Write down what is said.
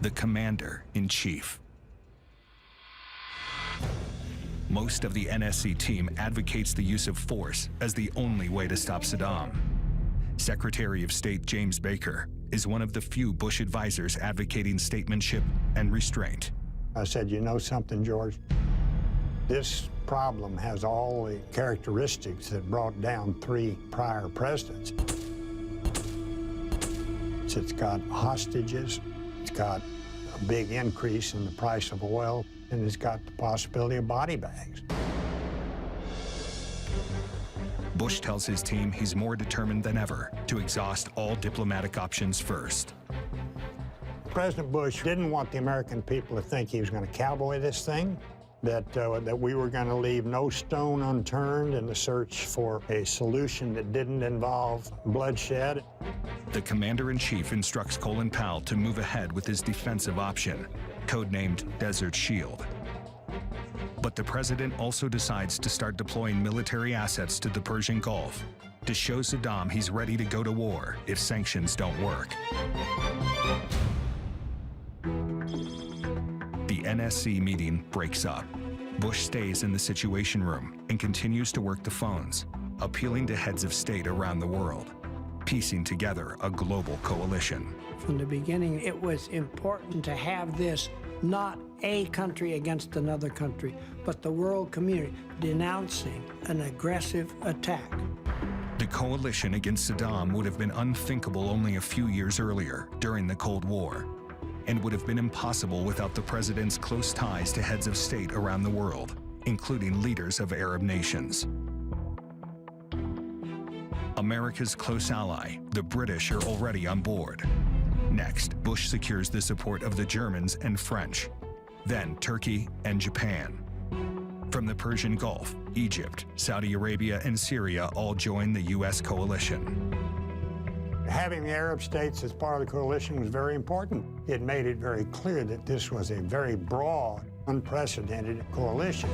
the commander-in-chief. Most of the NSC team advocates the use of force as the only way to stop Saddam. Secretary of State James Baker is one of the few Bush advisors advocating statesmanship and restraint. I said, you know something, George? This problem has all the characteristics that brought down 3 prior presidents. It's got hostages, it's got a big increase in the price of oil, and it's got the possibility of body bags. Bush tells his team he's more determined than ever to exhaust all diplomatic options first. President Bush didn't want the American people to think he was going to cowboy this thing, that we were going to leave no stone unturned in the search for a solution that didn't involve bloodshed. The commander-in-chief instructs Colin Powell to move ahead with his defensive option, codenamed Desert Shield. But the president also decides to start deploying military assets to the Persian Gulf to show Saddam he's ready to go to war if sanctions don't work. The NSC meeting breaks up. Bush stays in the Situation Room and continues to work the phones, appealing to heads of state around the world, piecing together a global coalition. From the beginning, it was important to have this not a country against another country, but the world community denouncing an aggressive attack. The coalition against Saddam would have been unthinkable only a few years earlier, during the Cold War, and would have been impossible without the president's close ties to heads of state around the world, including leaders of Arab nations. America's close ally, the British, are already on board. Next, Bush secures the support of the Germans and French, then Turkey and Japan. From the Persian Gulf, Egypt, Saudi Arabia, and Syria all join the U.S. coalition. Having the Arab states as part of the coalition was very important. It made it very clear that this was a very broad, unprecedented coalition.